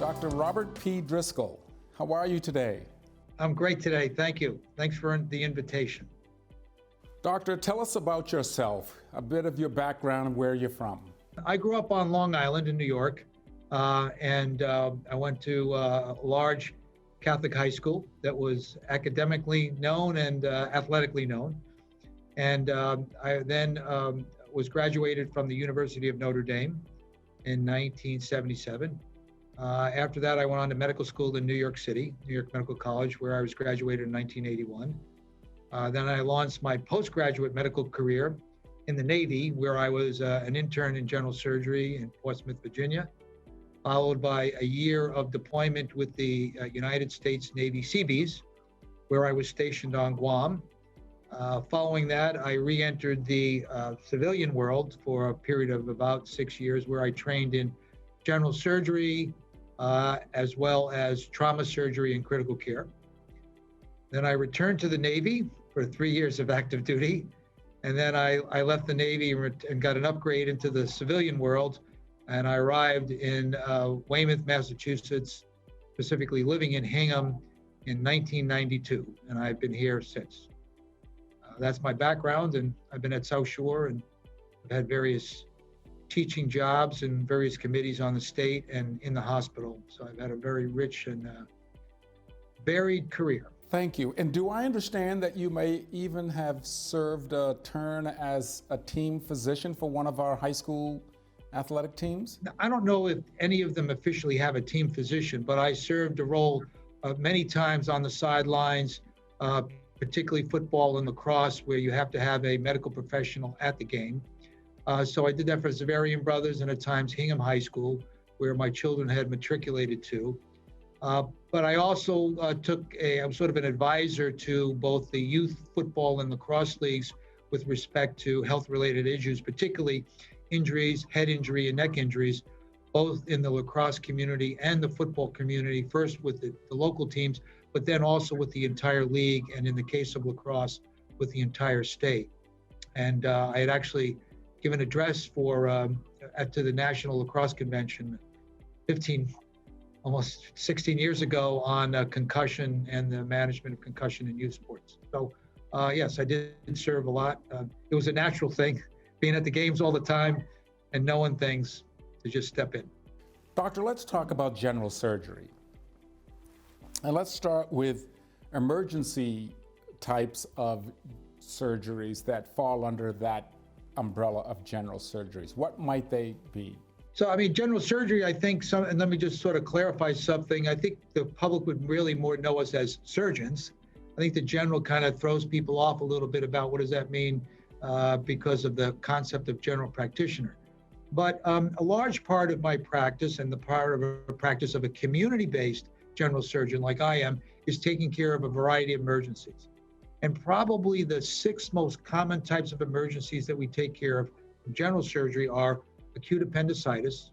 Dr. Robert P. Driscoll. How are you today? I'm great today. Thank you. Thanks for the invitation. Doctor, tell us about yourself, a bit of your background and where you're from. I grew up on Long Island in New York, and I went to a large Catholic high school that was academically known and athletically known. And I then was graduated from the University of Notre Dame in 1977. After that, I went on to medical school in New York City, New York Medical College, where I was graduated in 1981. Then I launched my postgraduate medical career in the Navy, where I was an intern in general surgery in Portsmouth, Virginia, followed by a year of deployment with the United States Navy Seabees, where I was stationed on Guam. Following that, I re-entered the civilian world for a period of about 6 years, where I trained in general surgery, as well as trauma surgery and critical care. Then I returned to the Navy for 3 years of active duty. And then I left the Navy and got an upgrade into the civilian world. And I arrived in Weymouth, Massachusetts, specifically living in Hingham in 1992. And I've been here since. That's my background. And I've been at South Shore and I've had various teaching jobs and various committees on the state and in the hospital. So I've had a very rich and varied career. Thank you. And do I understand that you may even have served a turn as a team physician for one of our high school athletic teams? Now, I don't know if any of them officially have a team physician, but I served a role many times on the sidelines, particularly football and lacrosse, where you have to have a medical professional at the game. So I did that for Zavarian Brothers and at times Hingham High School, where my children had matriculated to. But I also I was sort of an advisor to both the youth football and lacrosse leagues with respect to health-related issues, particularly injuries, head injury and neck injuries, both in the lacrosse community and the football community, first with the local teams, but then also with the entire league, and in the case of lacrosse, with the entire state. And I had actually given an address to the National Lacrosse Convention almost 16 years ago on concussion and the management of concussion in youth sports. So yes, I did serve a lot. It was a natural thing, being at the games all the time and knowing things, to just step in. Doctor, let's talk about general surgery. And let's start with emergency types of surgeries that fall under that umbrella of general surgeries. What might they be? So, I mean, general surgery, I think and let me just sort of clarify something. I think the public would really more know us as surgeons. I think the general kind of throws people off a little bit about what does that mean because of the concept of general practitioner. But a large part of my practice and the part of a practice of a community-based general surgeon like I am is taking care of a variety of emergencies. And probably the 6 most common types of emergencies that we take care of in general surgery are acute appendicitis,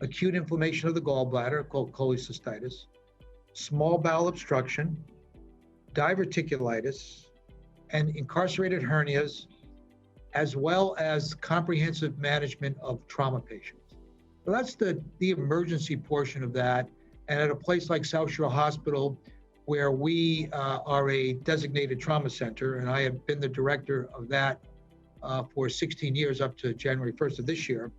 acute inflammation of the gallbladder called cholecystitis, small bowel obstruction, diverticulitis, and incarcerated hernias, as well as comprehensive management of trauma patients. So that's the emergency portion of that. And at a place like South Shore Hospital, where we are a designated trauma center, and I have been the director of that for 16 years up to January 1st of this year,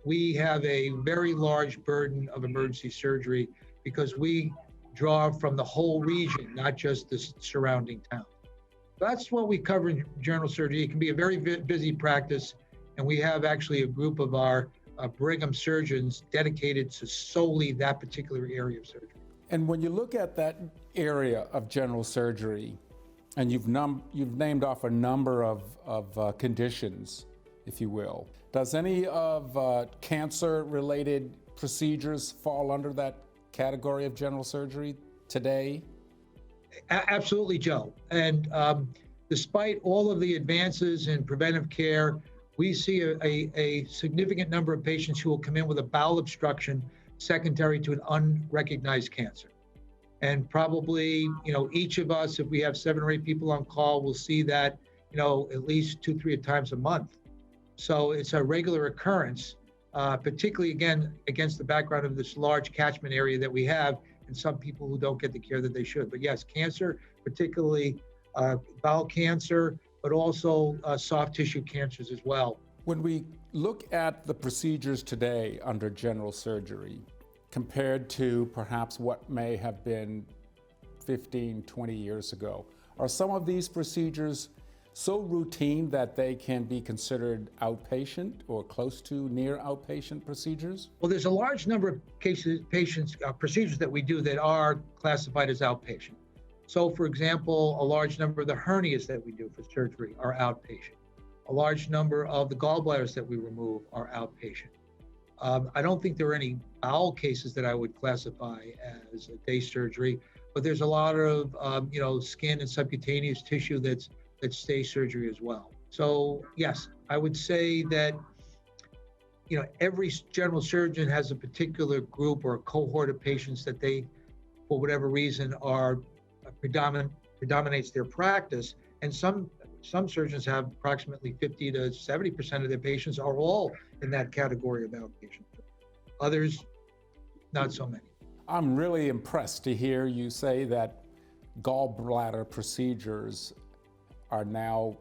we have a very large burden of emergency surgery because we draw from the whole region, not just the surrounding town. That's what we cover in general surgery. It can be a very busy practice, and we have actually a group of our Brigham surgeons dedicated to solely that particular area of surgery. And when you look at that area of general surgery, and you've named off a number of conditions, if you will, does any of cancer-related procedures fall under that category of general surgery today? Absolutely, Joe. And despite all of the advances in preventive care, we see a significant number of patients who will come in with a bowel obstruction secondary to an unrecognized cancer. And probably, each of us, if we have 7 or 8 people on call, will see that, at least 2-3 times a month. So it's a regular occurrence. particularly, again, against the background of this large catchment area that we have and some people who don't get the care that they should. But yes, cancer, particularly bowel cancer, but also soft tissue cancers as well. When we look at the procedures today under general surgery, compared to perhaps what may have been 15, 20 years ago, are some of these procedures so routine that they can be considered outpatient or close to near outpatient procedures? Well, there's a large number of procedures that we do that are classified as outpatient. So, for example, a large number of the hernias that we do for surgery are outpatient. A large number of the gallbladders that we remove are outpatient. I don't think there are any bowel cases that I would classify as a day surgery, but there's a lot of skin and subcutaneous tissue that's day surgery as well. So yes, I would say that every general surgeon has a particular group or a cohort of patients that they, for whatever reason, are predominates their practice, and some surgeons have approximately 50 to 70% of their patients are all in that category of outpatient. Others, not so many. I'm really impressed to hear you say that gallbladder procedures are now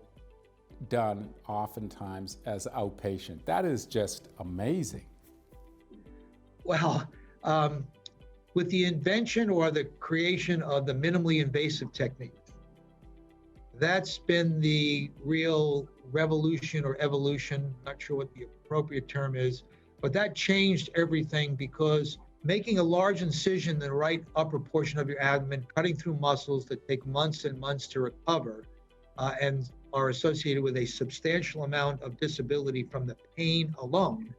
done oftentimes as outpatient. That is just amazing. Well, with the invention or the creation of the minimally invasive technique, that's been the real revolution or evolution, not sure what the appropriate term is, but that changed everything, because making a large incision in the right upper portion of your abdomen, cutting through muscles that take months and months to recover, and are associated with a substantial amount of disability from the pain alone,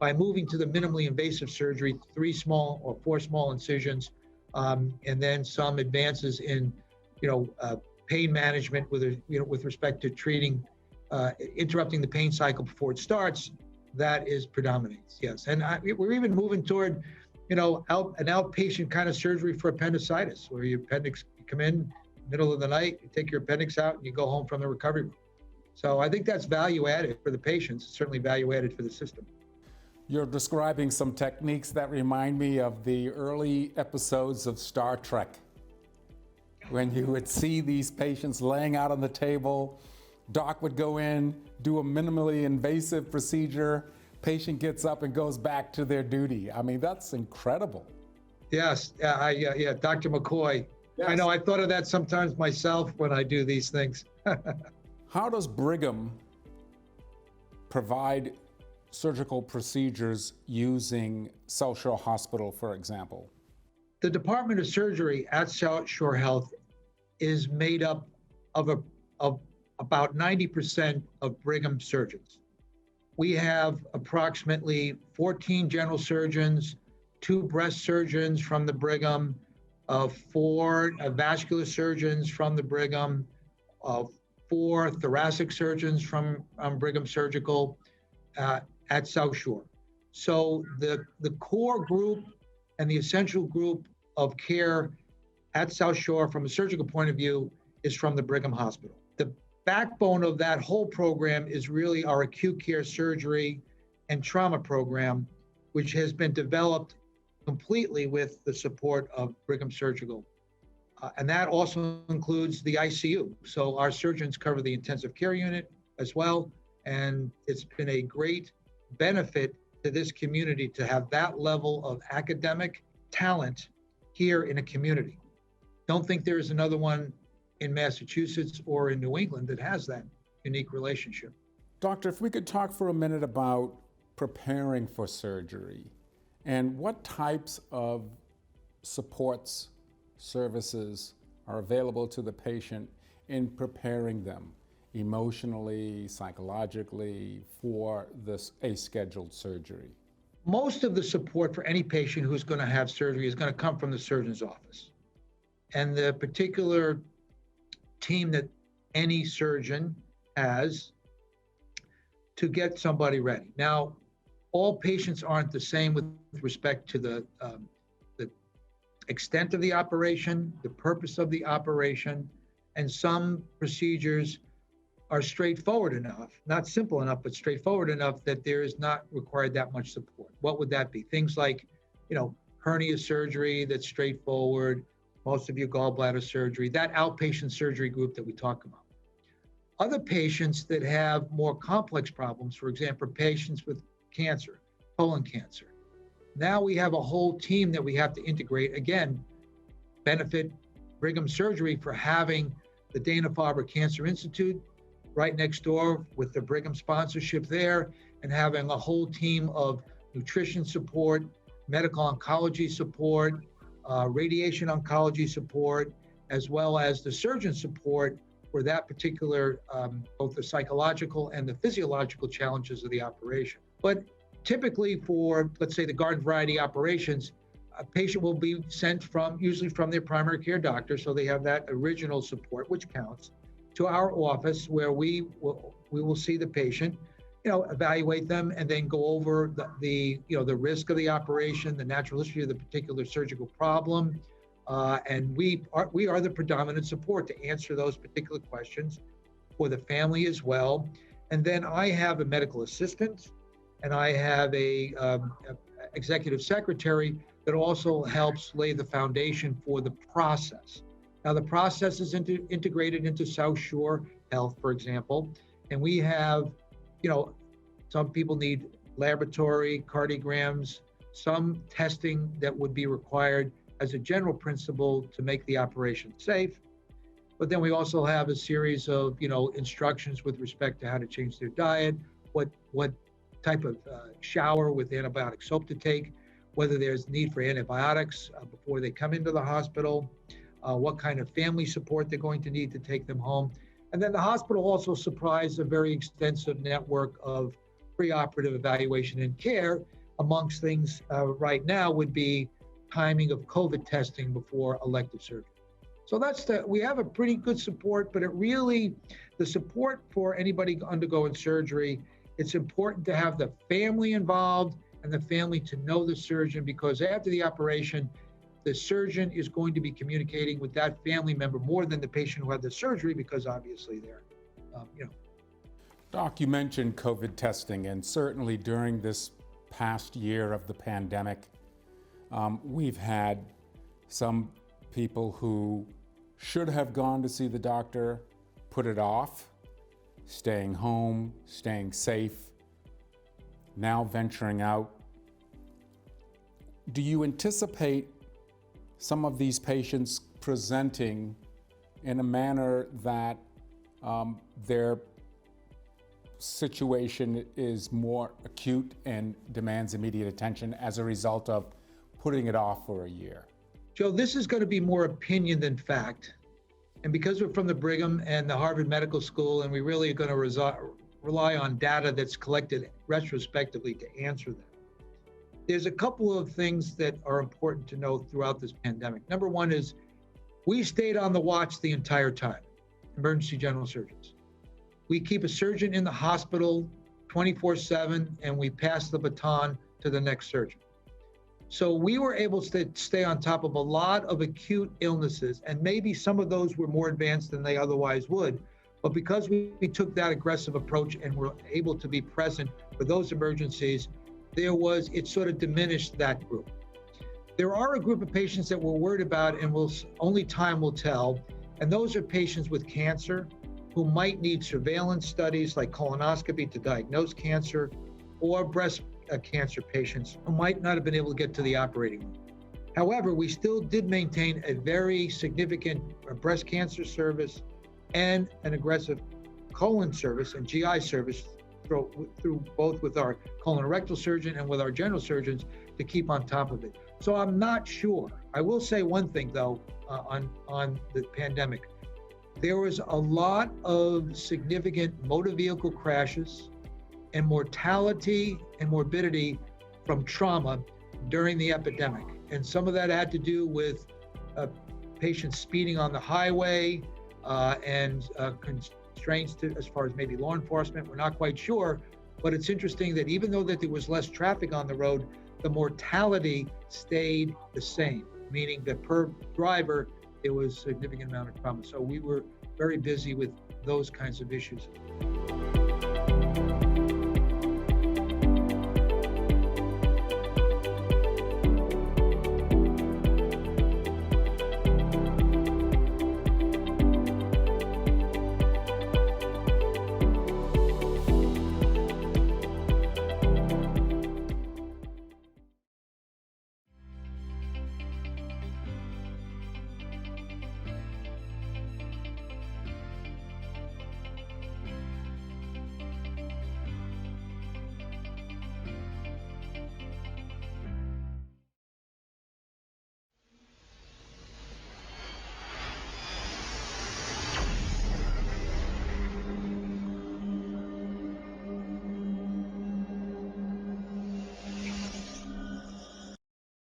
by moving to the minimally invasive surgery, 3 small or 4 small incisions, and then some advances in, pain management with respect to treating, interrupting the pain cycle before it starts, that is predominates, yes. And we're even moving toward, an outpatient kind of surgery for appendicitis, where your appendix, you come in middle of the night, you take your appendix out, and you go home from the recovery room. So I think that's value added for the patients, certainly value added for the system. You're describing some techniques that remind me of the early episodes of Star Trek, when you would see these patients laying out on the table. Doc would go in, do a minimally invasive procedure, patient gets up and goes back to their duty. I mean, that's incredible. Yes, Dr. McCoy. Yes. I know, I thought of that sometimes myself when I do these things. How does Brigham provide surgical procedures using South Shore Hospital, for example? The Department of Surgery at South Shore Health is made up of about 90% of Brigham surgeons. We have approximately 14 general surgeons, 2 breast surgeons from the Brigham, 4 vascular surgeons from the Brigham, 4 thoracic surgeons from Brigham Surgical at South Shore. So the core group and the essential group of care at South Shore from a surgical point of view is from the Brigham Hospital. The backbone of that whole program is really our acute care surgery and trauma program, which has been developed completely with the support of Brigham Surgical. And that also includes the ICU. So our surgeons cover the intensive care unit as well. And it's been a great benefit to this community to have that level of academic talent here in a community. Don't think there is another one in Massachusetts or in New England that has that unique relationship. Doctor, if we could talk for a minute about preparing for surgery and what types of supports, services are available to the patient in preparing them emotionally, psychologically for a scheduled surgery. Most of the support for any patient who's going to have surgery is going to come from the surgeon's office. And the particular team that any surgeon has to get somebody ready. Now, all patients aren't the same with respect to the extent of the operation, the purpose of the operation, and some procedures are straightforward enough, not simple enough, but straightforward enough that there is not required that much support. What would that be? Things like, hernia surgery that's straightforward, most of your gallbladder surgery, that outpatient surgery group that we talk about. Other patients that have more complex problems, for example, patients with cancer, colon cancer. Now we have a whole team that we have to integrate. Again, benefit Brigham Surgery for having the Dana-Farber Cancer Institute right next door with the Brigham sponsorship there, and having a whole team of nutrition support, medical oncology support, radiation oncology support, as well as the surgeon support for that particular, both the psychological and the physiological challenges of the operation. But typically for, let's say, the garden variety operations, a patient will be sent usually from their primary care doctor, so they have that original support, which counts, to our office where we will see the patient, evaluate them, and then go over the risk of the operation, the natural history of the particular surgical problem, and we are the predominant support to answer those particular questions for the family as well. And then I have a medical assistant, and I have a executive secretary that also helps lay the foundation for the process. Now, the process is integrated into South Shore Health, for example, and we have, some people need laboratory cardiograms, some testing that would be required as a general principle to make the operation safe. But then we also have a series of, instructions with respect to how to change their diet, what type of shower with antibiotic soap to take, whether there's need for antibiotics before they come into the hospital, what kind of family support they're going to need to take them home. And then the hospital also supplies a very extensive network of preoperative evaluation and care. Amongst things right now would be timing of COVID testing before elective surgery. So we have a pretty good support, but the support for anybody undergoing surgery, it's important to have the family involved and the family to know the surgeon, because after the operation, the surgeon is going to be communicating with that family member more than the patient who had the surgery, because obviously they're, Doc, you mentioned COVID testing, and certainly during this past year of the pandemic, we've had some people who should have gone to see the doctor, put it off, staying home, staying safe, now venturing out. Do you anticipate some of these patients presenting in a manner that their situation is more acute and demands immediate attention as a result of putting it off for a year? Joe, this is going to be more opinion than fact. And because we're from the Brigham and the Harvard Medical School, and we really are going to rely on data that's collected retrospectively to answer that, there's a couple of things that are important to know throughout this pandemic. Number one is we stayed on the watch the entire time, emergency general surgeons. We keep a surgeon in the hospital 24/7, and we pass the baton to the next surgeon. So we were able to stay on top of a lot of acute illnesses, and maybe some of those were more advanced than they otherwise would. But because we took that aggressive approach and were able to be present for those emergencies, it sort of diminished that group. There are a group of patients that we're worried about, and only time will tell. And those are patients with cancer who might need surveillance studies like colonoscopy to diagnose cancer, or breast cancer patients who might not have been able to get to the operating room. However, we still did maintain a very significant breast cancer service and an aggressive colon service and GI service through both with our colorectal surgeon and with our general surgeons to keep on top of it. So I'm not sure. I will say one thing though, on the pandemic. There was a lot of significant motor vehicle crashes and mortality and morbidity from trauma during the epidemic. And some of that had to do with patients speeding on the highway and constraints as far as maybe law enforcement. We're not quite sure, but it's interesting that even though that there was less traffic on the road, the mortality stayed the same, meaning that per driver, there was a significant amount of trauma. So we were very busy with those kinds of issues.